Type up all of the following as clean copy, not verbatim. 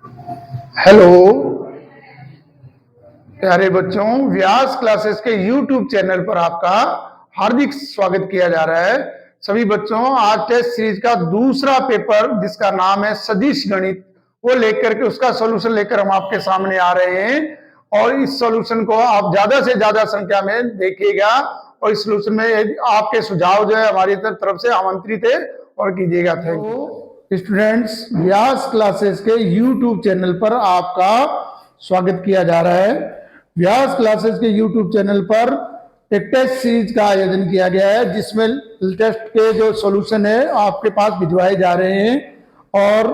Hello प्यारे बच्चों, व्यास classes के YouTube चैनल पर आपका हार्दिक स्वागत किया जा रहा है। सभी बच्चों, आज टेस्ट सीरीज का दूसरा पेपर जिसका नाम है सदिश गणित, वो लेकर के उसका सॉल्यूशन लेकर हम आपके सामने आ रहे हैं। और इस सॉल्यूशन को आप ज्यादा से ज्यादा संख्या में देखिएगा और इस सॉल्यूशन में आपके सुझाव जो है हमारी तरफ से आमंत्रित है और कीजिएगा। Thank you students. Vyas classes के YouTube चैनल पर आपका स्वागत किया जा रहा है। व्यास क्लासेस के YouTube चैनल पर एक टेस्ट सीरीज का आयोजन किया गया है जिसमें टेस्ट के जो सॉल्यूशन है आपके पास भिजवाए जा रहे हैं। और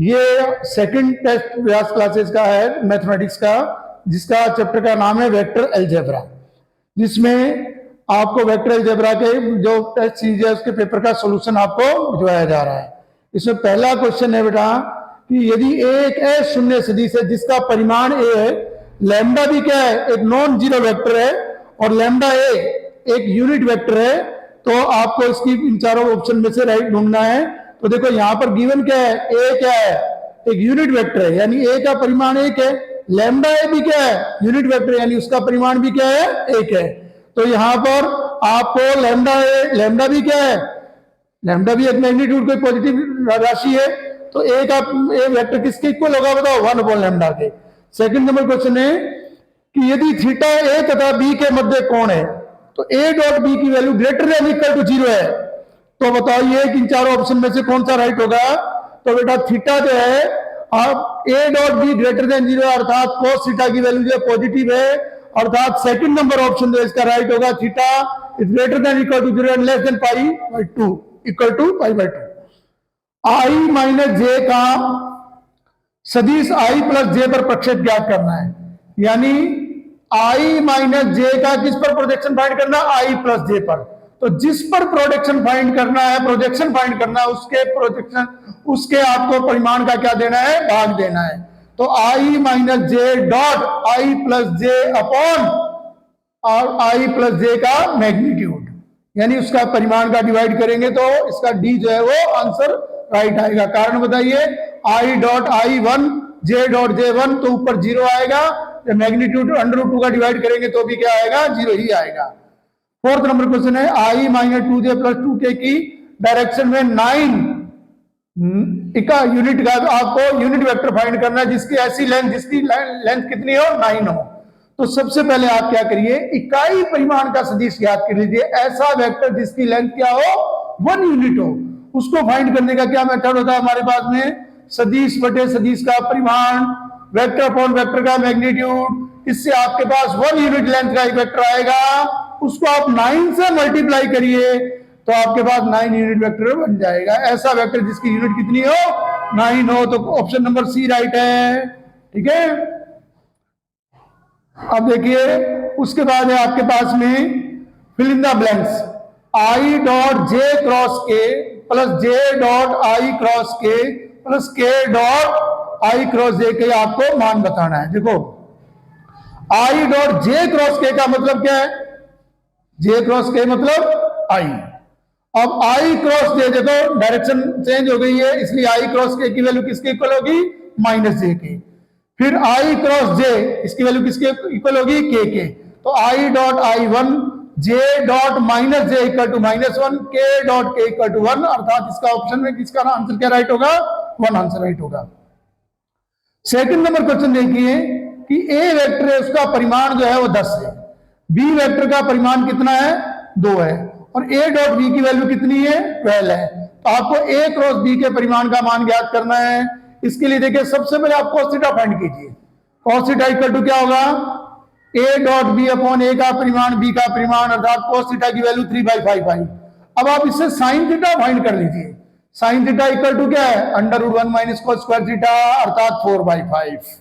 ये सेकंड टेस्ट व्यास क्लासेस का है मैथमेटिक्स का, जिसका चैप्टर का नाम है वेक्टर अलजेब्रा, जिसमें आपको वेक्टर अलजेब्रा के जो टेस्ट सीरीज है उसके पेपर का सॉल्यूशन आपको भिजवाया जा रहा है। इसमें पहला क्वेश्चन है बेटा कि यदि एक शून्य सदिश है जिसका परिमाण ए है, लैम्डा भी क्या है, एक नॉन जीरो वेक्टर है, और लैम्डा ए एक यूनिट वेक्टर है, तो आपको इसकी इन चारों ऑप्शन में से राइट ढूंढना है। तो देखो यहाँ पर गिवन क्या है, ए क्या है, एक यूनिट वेक्टर है, यानी ए का परिमाण एक है। लैम्डा ए भी क्या है, यूनिट वेक्टर, यानी उसका परिमाण भी क्या है, एक है। तो यहाँ पर आपको लैम्डा भी क्या है, लैम्डा भी एक मैग्नीट्यूड कोई पॉजिटिव राशि है, तो ए का ए वेक्टर किसके इक्वल होगा बताओ, 1 लैम्डा के। सेकंड नंबर क्वेश्चन है कि यदि थीटा ए तथा बी के मध्य कोण है, तो ए डॉट बी की value greater than equal to 0 है, तो बताइए कि इन चारों ऑप्शन में से कौन सा राइट होगा। तो बेटा थीटा जो है, आप A dot B greater than 0 अर्थात कोस थीटा की वैल्यू जो पॉजिटिव है, अर्थात सेकंड नंबर ऑप्शन जो इसका राइट होगा, theta is greater than equal to 0 and less than pi by 2 equal to pi by 2। I minus J का सदिश आई प्लस जे पर प्रक्षेप ज्ञात करना है, यानी आई माइनस जे का किस पर प्रोजेक्शन फाइंड करना, आई प्लस जे पर। तो जिस पर प्रोजेक्शन फाइंड करना है, प्रोजेक्शन फाइंड करना है, उसके आपको परिमाण का क्या देना है, भाग देना है। तो I minus J dot I plus J upon और आई प्लस जे का मैग्नीट्यूड, यानी उसका परिमाण का डिवाइड करेंगे तो इसका डी जो है वो आंसर राइट आएगा। कारण बताइए, आई dot I 1 J dot J 1, तो ऊपर 0 आएगा, मैग्नीट्यूड √2 का डिवाइड करेंगे तो भी क्या आएगा, 0 ही आएगा। फोर्थ नंबर क्वेश्चन है आई माइनस 2j प्लस 2k की डायरेक्शन में 9 का यूनिट का आपको यूनिट वेक्टर फाइंड करना है जिसकी ऐसी लेंथ, जिसकी लेंथ कितनी हो, 9 हो। तो सबसे पहले आप क्या करिए, इकाई परिमाण का सदिश ज्ञात कर लीजिए, ऐसा वेक्टर जिसकी लेंथ क्या हो, 1 यूनिट हो। उसको फाइंड करने का क्या मेथड होता है हमारे पास में, सदिश बटे सदिश का परिमाण, वेक्टर अपॉन वेक्टर का मैग्नीट्यूड। इससे आपके पास 1 यूनिट लेंथ का एक वेक्टर आएगा, उसको आप 9 से मल्टीप्लाई करिए तो आपके पास 9 यूनिट वेक्टर बन जाएगा। ऐसा वेक्टर जिसकी यूनिट कितनी हो, 9 हो। तो ऑप्शन नंबर सी राइट है, ठीक है। अब देखिए उसके बाद है आपके पास में fill in the blanks, I dot J cross K plus J dot I cross K plus K dot I cross J के आपको मान बताना है। देखो आई डॉट जे क्रॉस के का मतलब क्या है, जे क्रॉस के मतलब आई। अब आई क्रॉस जे, देखो डायरेक्शन चेंज हो गई है, इसलिए आई क्रॉस के की वैल्यू किसके इक्वल होगी, माइनस जे के। फिर आई क्रॉस जे, इसकी वैल्यू किसके इक्वल होगी, के। तो I dot I 1 J dot minus J equal to -1, K dot के इक्वल टू 1, अर्थात इसका ऑप्शन में किसका आंसर क्या राइट होगा, 1 आंसर राइट होगा। सेकंड नंबर क्वेश्चन देखिए कि ए वेक्टर है, उसका परिमाण जो है वो 10 है, बी वेक्टर का परिमाण कितना है, 2 है, और ए डॉट बी की वैल्यू कितनी है, 12 है। तो आपको ए क्रॉस बी के परिमाण का मान ज्ञात करना है। इसके लिए देखिए सबसे पहले आप cos थीटा फाइंड कीजिए। cos थीटा इक्वल टू क्या होगा, a डॉट बी अपॉन ए का परिमाण बी का परिमाण, अर्थात cos थीटा की वैल्यू 3/5 आई। अब आप इससे sin थीटा फाइंड कर लीजिए। sin थीटा इक्वल टू क्या है, √1 माइनस cos स्क्वायर थीटा, अर्थात 4/5।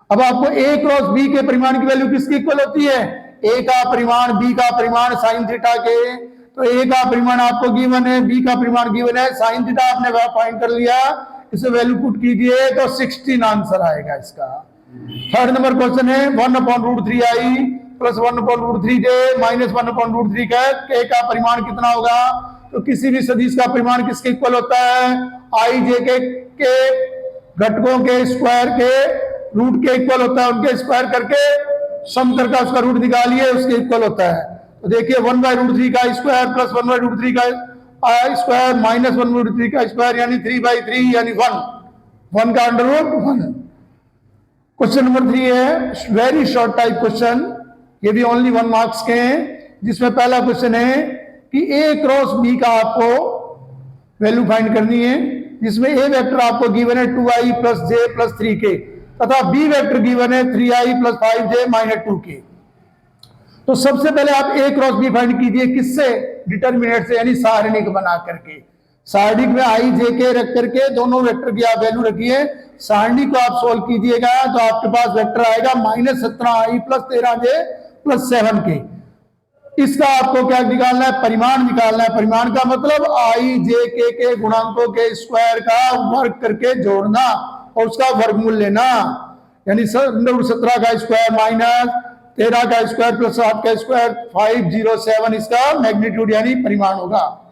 अब आपको a क्रॉस b के परिमाण की वैल्यू किसकी इक्वल होती है, a का परिमाण b का परिमाण sin थीटा के। तो a का परिमाण आपको गिवन है, b का परिमाण गिवन है, sin थीटा आपने फाइंड कर लिया, इसे वैल्यू पुट कीजिए तो 16 आंसर आएगा इसका। थर्ड नंबर क्वेश्चन है 1/√3 आई प्लस 1/√3 जे माइनस 1/√3 के का परिमाण कितना होगा। तो किसी भी सदिश का परिमाण किसके इक्वल होता है, आई जे के घटकों के स्क्वायर के रूट के इक्वल होता है, उनके स्क्वायर करके सम करके उसका रूट निकालिए, उसके इक्वल होता है। तो देखिए 1/√3 का स्क्वायर प्लस 1/√3 का स्क्वायर माइनस 1/√3 का स्क्वायर यानी 3/3 यानी 1 का √1। क्वेश्चन नंबर 3 है वेरी शॉर्ट टाइप क्वेश्चन, ये भी ओनली 1 मार्क्स के हैं, जिसमें पहला क्वेश्चन है कि A क्रॉस B का आपको वैल्यू फाइंड करनी है, जिसमें A वेक्टर आपको गिवन है 2i + j + 3k तथा B वेक्टर गिवन है 3i + 5j - 2k। तो सबसे पहले आप A क्रॉस B फाइंड कीजिए, किससे? डिटरमिनेंट से, यानी सारणिक बना करके। सारणिक में i j k रख करके दोनों वेक्टर की आप वैल्यू रखिए, सारणी को आप सोल्व कीजिएगा तो आपके पास वेक्टर आएगा -17i + 13j + 7k। इसका आपको क्या निकालना है? परिमाण निकालना है। परिमाण का मतलब i j k के गुणांकों के स्क्वायर का वर्ग करके जोड़ना और उसका वर्गमूल लेना, यानी 17 का स्क्वायर माइनस 13 का स्क्वायर प्लस 7 का स्क्वायर 507 इसका मैग्नीट्यूड यानी परिमाण होगा।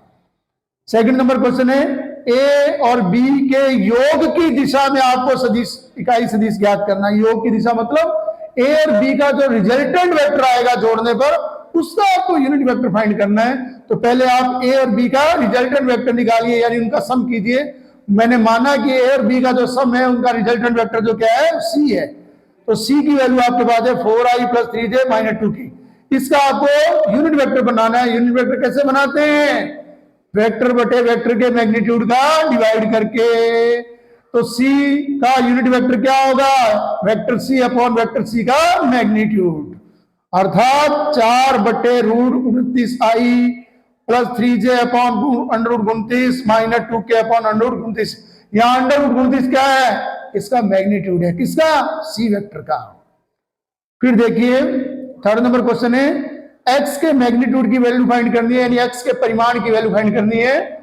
सेकंड नंबर क्वेश्चन है ए और बी के योग की दिशा में आपको सदिश इकाई सदिश ज्ञात करना है। योग की दिशा मतलब ए और बी का जो रिजल्टेंट वेक्टर आएगा जोड़ने पर उसका आपको यूनिट वेक्टर फाइंड करना है। तो पहले आप ए और बी का रिजल्टेंट वेक्टर निकालिए, यानी उनका सम कीजिए। मैंने माना कि ए और बी का जो सम है उनका रिजल्टेंट वेक्टर जो क्या है? सी है। तो सी की वैल्यू आपके पास है 4i + 3j - 2k। इसका आपको यूनिट वेक्टर बनाना है। यूनिट वेक्टर कैसे बनाते हैं? वेक्टर बटे वेक्टर के मैग्नीट्यूड का डिवाइड करके। तो सी का यूनिट वेक्टर क्या होगा? Vector C upon vector C का मैग्नीट्यूड, अर्थात 4/√29i + 3j upon √29 - 2k upon √29। यहां √29 क्या है? इसका मैग्नीट्यूड है, किसका? सी वेक्टर का। फिर देखिए थर्ड नंबर क्वेश्चन है x के मैग्नीट्यूड की वैल्यू फाइंड करनी है, यानी x के परिमाण की वैल्यू फाइंड करनी है।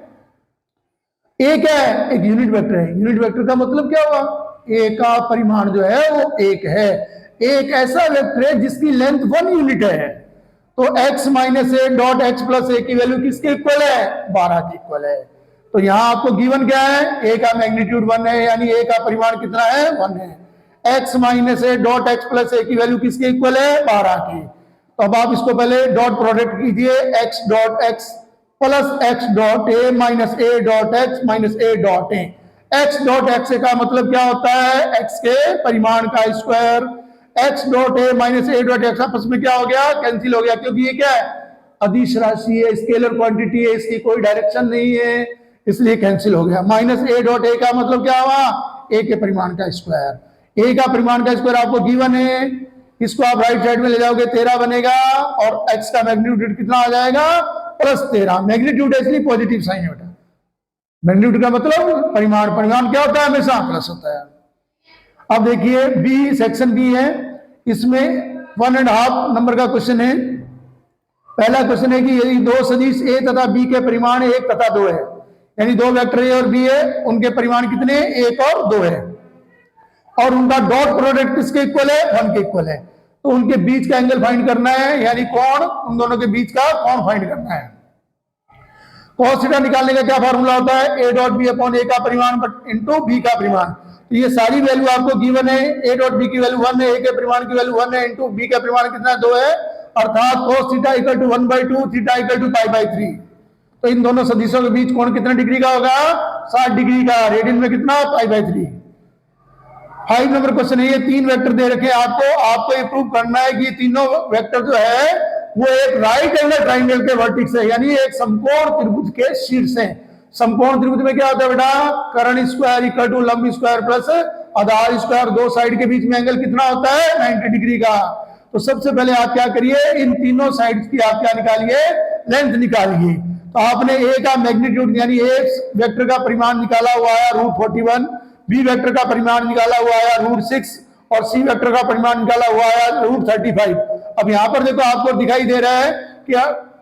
a क्या है? एक यूनिट वेक्टर है। यूनिट वेक्टर का मतलब क्या हुआ? a का परिमाण जो है वो 1 है। एक ऐसा वेक्टर है जिसकी लेंथ 1 यूनिट है। तो x - a dot x + a की वैल्यू किसके इक्वल है? 12 के इक्वल है। तो यहां आपको गिवन क्या है? a का मैग्नीट्यूड 1 है, यानी a का परिमाण कितना है? 1 है। x - a dot x + a की वैल्यू किसके इक्वल है? 12 की। तो अब आप इसको पहले डॉट प्रोडक्ट कीजिए, x dot x plus x dot a minus a dot x minus a dot a। x dot x का मतलब क्या होता है? x के परिमाण का square. x dot a minus a dot x आपस में क्या हो गया? कैंसिल हो गया, क्योंकि ये क्या है? अदिश राशि है, स्केलर क्वांटिटी है, इसकी कोई डायरेक्शन नहीं है, इसलिए कैंसिल हो गया। -a डॉट a का मतलब क्या हुआ? a के परिमाण का स्क्वायर। a का परिमाण का स्क्वायर आपको गिवन है, इसको आप राइट साइड में ले जाओगे 13 बनेगा और x का मैग्नीट्यूड कितना आ जाएगा? +13। मैग्नीट्यूड इसलिए पॉजिटिव साइन है बेटा। मैग्नीट्यूड का मतलब परिमाण, परिमाण क्या होता है? हमेशा प्लस होता है। अब देखिए बी, सेक्शन बी है, इसमें 1.5 नंबर का क्वेश्चन है। पहला क्वेश्चन है कि यदि दो सदिश ए तथा बी के परिमाण 1 तथा 2 है, यानी दो वेक्टर ए और बी है, उनके परिमाण कितने? 1 और 2 है, और उनका डॉट प्रोडक्ट किसके इक्वल है? 1 के इक्वल है। तो उनके बीच का एंगल फाइंड करना है, यानी कोण, उन दोनों के बीच का कोण फाइंड करना है। cos थीटा निकालने का क्या फार्मूला होता है? a dot B upon a का परिमाण इंटू बी का परिमाण। तो ये सारी वैल्यू आपको गिवन है। a डॉट बी की वैल्यू 1 है, a के परिमाण की वैल्यू 1 है, इंटू बी का परिमाण कितना? 2 है, अर्थात cos theta equal to 1/2, theta equal to π/3। तो इन दोनों सदिशों के बीच कोण कितना डिग्री का होगा? 60 डिग्री का। रेडियन में कितना? π/3। 5 नंबर क्वेश्चन है, ये 3 वेक्टर दे रखे आपको ये प्रूव करना है कि तीनों वेक्टर जो है वो एक राइट एंगल ट्राइंगल के वर्टेक्स है, यानी एक समकोण त्रिभुज के शीर्ष हैं। समकोण त्रिभुज में क्या होता है बेटा? कर्ण स्क्वायर इक्वल टू लंब स्क्वायर प्लस आधार स्क्वायर। दो साइड के बीच में एंगल कितना होता है? 90 डिग्री का। तो सबसे पहले आप क्या करिए, इन तीनों साइड्स की आप क्या निकालिए? लेंथ निकालिए। तो आपने ए का मैग्नीट्यूड यानी ए वेक्टर का परिमाण निकाला हुआ है √41, बी वेक्टर का परिमाण निकाला हुआ है √6 और सी वेक्टर का परिमाण निकाला हुआ है √35। अब यहां पर देखो आपको दिखाई दे रहा है कि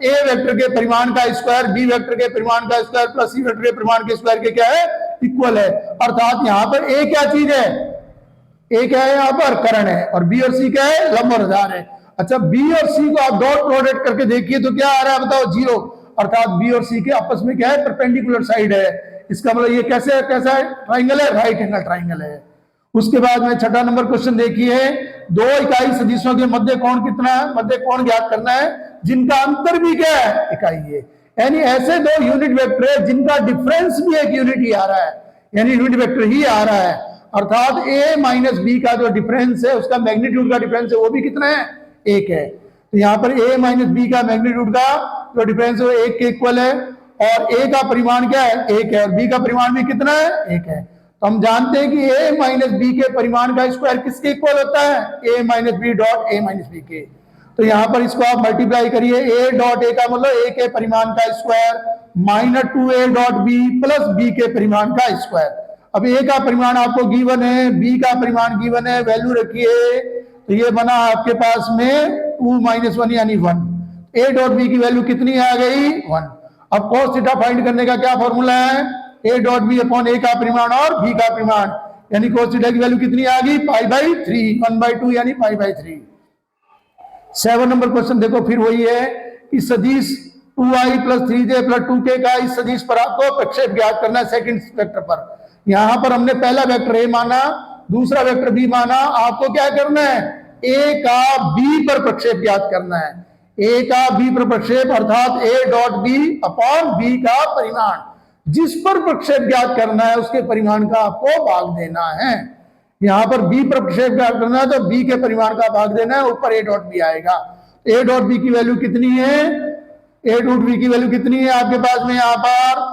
ए वेक्टर के परिमाण का स्क्वायर बी वेक्टर के परिमाण का स्क्वायर प्लस सी वेक्टर के परिमाण के स्क्वायर के क्या है? इक्वल है। अर्थात यहां पर ए क्या चीज है? ए क्या है? यहाँ पर कर्ण है, और बी और सी क्या है? लंब और आधार है। अच्छा, बी और सी को आप डॉट प्रोडक्ट करके देखिए तो क्या आ रहा है? बताओ, 0। अर्थात बी और सी के आपस में क्या है? परपेंडिकुलर साइड है। इसका मतलब ये कैसा ट्राइंगल है, राइट एंगल ट्राइंगल है। उसके बाद में छठा नंबर क्वेश्चन देखिए, दो इकाई सदिशों के मध्य कोण कितना है, मध्य कोण ज्ञात करना है जिनका अंतर भी क्या है, इकाई है। यानी ऐसे दो यूनिट वेक्टर है जिनका डिफरेंस भी एक यूनिट ही आ रहा है, यानी यूनिट वेक्टर ही आ रहा है, अर्थात a माइनस बी का जो डिफरेंस है, उसका मैग्नीट्यूड का डिफरेंस है, वो भी कितना है, 1 है। तो यहाँ पर a माइनस बी का मैग्नीट्यूड का जो डिफरेंस है वो 1 के इक्वल है, और a का परिमाण क्या है, 1 है, और b का परिमाण भी कितना है, 1 है। तो हम जानते हैं कि a माइनस बी के परिमाण का स्क्वायर किसके इक्वल होता है, a minus B dot a minus B के। तो यहाँ पर इसको आप मल्टीप्लाई करिए, a डॉट a का मतलब a के परिमाण का square minus 2a dot b plus b के परिमाण का स्क्वायर। अब a का परिमाण आपको गिवन है, b का परिमाण गिवन है, वैल्यू रखिए, तो ये बना आपके पास में 2 माइनस 1 यानी 1। a डॉट b की वैल्यू कितनी आ गई, 1। अब cos थीटा फाइंड करने का क्या फॉर्मूला है, a dot b upon a का परिमाण और b का परिमाण, यानी cos थीटा की वैल्यू कितनी आ गई, पाई बाई 3, 1/2 यानी पाई बाई 3। 7 नंबर क्वेश्चन देखो, फिर वही है कि सदिश 2i plus 3j plus 2k का इस सदिश पर आपको प्रक्षेप ज्ञात करना है सेकंड वेक्टर पर। यहां पर हमने पहला वेक्टर a माना, दूसरा वेक्टर b माना, आपको क्या करना है, a का b पर प्रक्षेप ज्ञात करना है, a का b पर प्रक्षेप अर्थात a dot b upon b का परिमाण, जिस पर प्रक्षेप ज्ञात करना है उसके परिमाण का आपको भाग देना है। यहां पर b पर प्रक्षेप ज्ञात करना है तो b के परिमाण का भाग देना है, ऊपर a डॉट b आएगा। a डॉट b की वैल्यू कितनी है, a डॉट b की वैल्यू कितनी है आपके पास में, यहां पर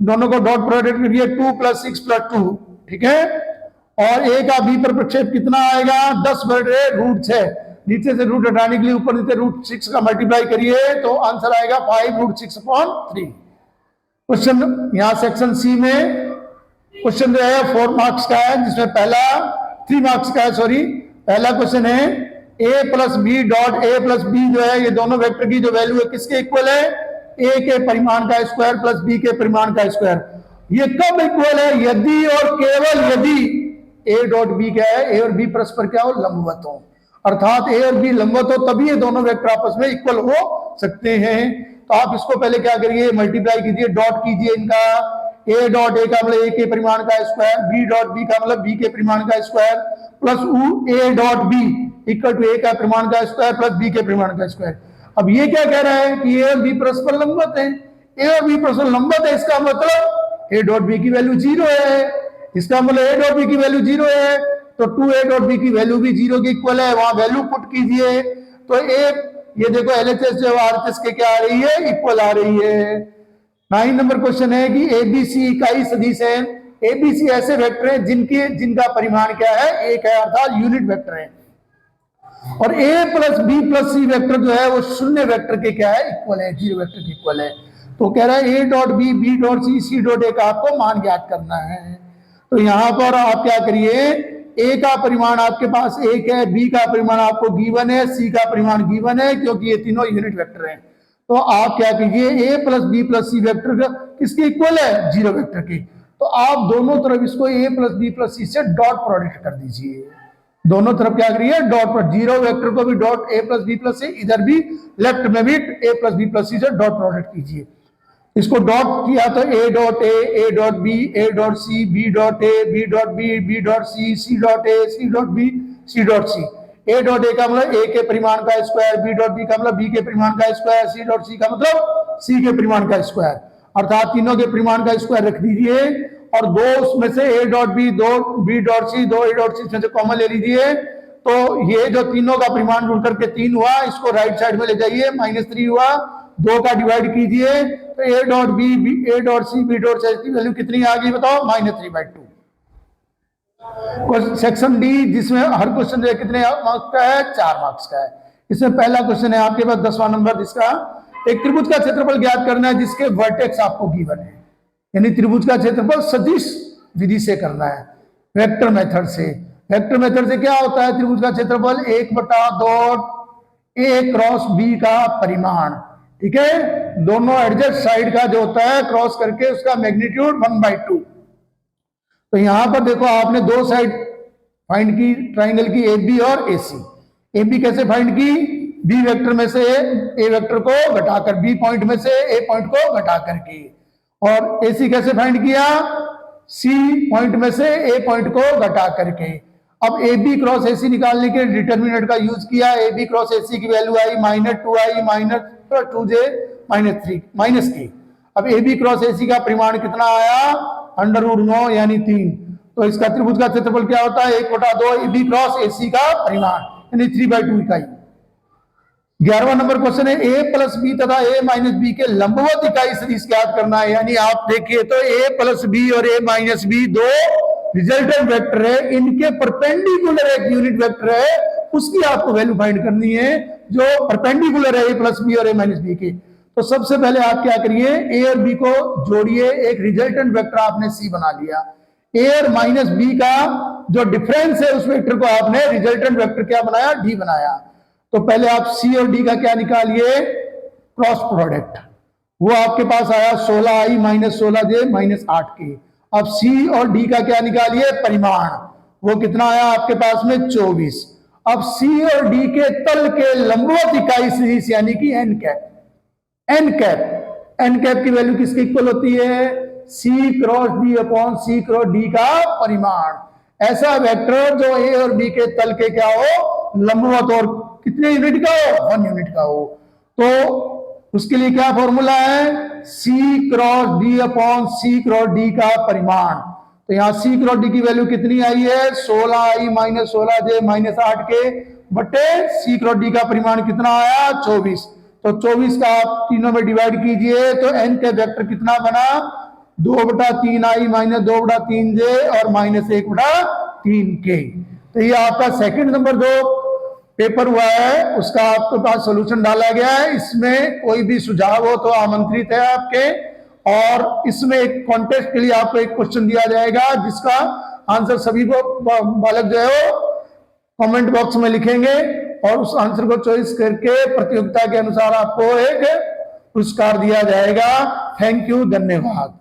दोनों को डॉट प्रोडक्ट करिए, 2 + 6 + 2, ठीक है। और a का b पर प्रक्षेप कितना आएगा, 10/√6, नीचे से रूट हटाने के लिए ऊपर नीचे √6 का मल्टीप्लाई करिए तो आंसर आएगा 5√6/3। क्वेश्चन यहाँ सेक्शन सी में क्वेश्चन जो है 4 मार्क्स का है, जिसमें पहला 3 मार्क्स का है, सॉरी। पहला क्वेश्चन है a plus B dot a plus B जो है, ये दोनों वेक्टर की जो वैल्यू है किसके इक्वल है, a के परिमाण का स्क्वायर प्लस b के परिमाण का स्क्वायर। ये कब इक्वल है, यदि और केवल यदि a डॉट b क्या है, a और b परस्पर क्या हो, लंबवत हो, अर्थात a और b लंबवत हो, तभी ये दोनों वेक्टर आपस में इक्वल हो सकते हैं। तो आप इसको पहले क्या करिए, मल्टीप्लाई कीजिए, डॉट कीजिए इनका, a डॉट a का मतलब a के परिमाण का स्क्वायर, b डॉट b का मतलब b के परिमाण का square, plus a dot b equal to a का परिमाण का स्क्वायर प्लस b के परिमाण का स्क्वायर। अब ये क्या कह रहा है कि a और b परस्पर लंबवत है, a और b परस्पर लंबवत है, इसका मतलब a डॉट b की वैल्यू 0 है, इसका मतलब a डॉट b की वैल्यू 0 है, तो 2a डॉट b की वैल्यू भी 0 के इक्वल है, वहां वैल्यू पुट कीजिए, तो ये देखो LHS जो RHS के क्या आ रही है, इक्वल आ रही है। 9 नंबर क्वेश्चन है कि ABC इकाई सदिश है, ABC ऐसे वेक्टर हैं जिनका परिमाण क्या है, 1 है, अर्थात यूनिट वेक्टर है, और a plus b plus c vector जो है वो शून्य वेक्टर के क्या है, इक्वल है, 0 वेक्टर के इक्वल है। तो कह रहा है a dot b, b dot c, c dot a का आपको मान ज्ञात करना है। तो यहां पर आप क्या करिए, a का परिमाण आपके पास 1 है, b का परिमाण आपको गिवन है, c का परिमाण गिवन है, क्योंकि ये तीनों यूनिट वेक्टर हैं। तो आप क्या कीजिए, a plus b plus c vector किसके इक्वल है, 0 वेक्टर के। तो आप दोनों तरफ इसको a plus b plus c से डॉट प्रोडक्ट कर दीजिए, दोनों तरफ क्या करिए, डॉट पर, 0 वेक्टर को भी dot a plus b plus c, इधर भी लेफ्ट में भी a plus b plus c से डॉट प्रोडक्ट कीजिए। इसको डॉट किया तो a dot a dot b, a dot c, b dot a, b dot b, b dot c, c dot a, c dot b, c dot c। a dot a का मतलब a के परिमाण का square, b dot b का मतलब b के परिमाण का स्क्वायर, c डॉट c का मतलब c के परिमाण का स्क्वायर, अर्थात तीनों के परिमाण का स्क्वायर रख दीजिए, और दो उसमें से a डॉट b, दो b डॉट c, दो a डॉट c में से कॉमन ले लीजिए, तो ये जो तीनों का परिमाण जुड़ करके 3 हुआ, इसको राइट साइड में ले जाइए, -3 हुआ, 2 का डिवाइड कीजिए, तो a dot b, a dot c, b dot c की वैल्यू कितनी आ गई बताओ, -3/2। सेक्शन डी, जिसमें हर क्वेश्चन जो है कितने मार्क्स का है, 4 मार्क्स का है। इसमें पहला क्वेश्चन है आपके पास 10वां नंबर, जिसका एक त्रिभुज का क्षेत्रफल ज्ञात करना है जिसके वर्टेक्स आपको गिवन है, यानी त्रिभुज का क्षेत्रफल सदिश विधि से करना है, वेक्टर मेथड से। वेक्टर मेथड से क्या होता है, त्रिभुज का क्षेत्रफल 1/2 a क्रॉस b का परिमाण, ठीक है, दोनों एडजस्ट साइड का जो होता है क्रॉस करके उसका मैग्नीट्यूड 1/2। तो यहां पर देखो आपने दो साइड फाइंड की ट्राइंगल की, AB और AC। AB कैसे फाइंड की, B वेक्टर में से A वेक्टर को घटाकर, B पॉइंट में से A पॉइंट को घटा करके, और AC कैसे फाइंड किया? C पॉइंट में से A पॉइंट को घटा करके। अब AB क्रॉस AC निकालने के डिटर्मिनेंट का यूज किया। AB क्रॉस AC की वैल्यू आई -2i -2j -3 अब AB क्रॉस AC का परिमाण कितना आया? √9 यानी 3। तो इसका त्रिभुज का क्षेत्रफल क्या होता है? 1/2 AB क्रॉस AC का परिमाण यानी 3/2 इकाई। 11वां नंबर क्वेश्चन है A प्लस बी तथा A माइनस बी के लंबवत इकाई सदिश ज्ञात करना है। यानी आप देखिए तो A प्लस बी और A माइनस बी दो रिजल्टेंट वेक्टर है, इनके परपेंडिकुलर एक यूनिट वेक्टर है, उसकी आपको वैल्यू फाइंड करनी है जो परपेंडिकुलर है A प्लस बी और A माइनस बी के। तो सबसे पहले आप क्या करिए, A और B को जोड़िए, एक रिजल्टेंट वेक्टर आपने C बना लिया। A और माइनस बी का जो डिफरेंस है उस वेक्टर को आपने रिजल्टेंट वेक्टर क्या बनाया? D बनाया। तो पहले आप C और D का क्या निकालिए? Cross product. वो आपके पास आया 16i -16j -8k। अब C और D का क्या निकालिए? परिमाण। वो कितना आया आपके पास में? 24। अब C और D के तल के लंबवत इकाई सदिश यानी कि n कैप। n कैप की वैल्यू किसके इक्वल होती है? C cross D upon C cross D का परिमाण। ऐसा वेक्टर जो A और B के तल के क्या हो? लंबवत और कितने यूनिट का हो? 1 यूनिट का हो। तो उसके लिए क्या फॉर्मूला है? C cross D upon C cross D का परिमाण। तो यहाँ C क्रॉस D की वैल्यू कितनी आई है? 16i -16j -8k बटे C क्रॉस D का परिमाण कितना आया? 24। तो 24 का आप तीनों में डिवाइड कीजिए तो n के वेक्टर कितना बना? 2/3i -2/3j और -1/3k। तो ये आपका सेकंड नंबर जो पेपर हुआ है उसका आपके पास सॉल्यूशन डाला गया है। इसमें कोई भी सुझाव हो तो आमंत्रित है आपके, और इसमें एक कॉन्टेस्ट के लिए आपको एक क्वेश्चन दिया जाएगा जिसका आंसर सभी को बालक जो है कमेंट बॉक्स में लिखेंगे और उस आंसर को चॉइस करके प्रतियोगिता के अनुसार आपको एक पुरस्कार दिया जाएगा। थैंक यू, धन्यवाद।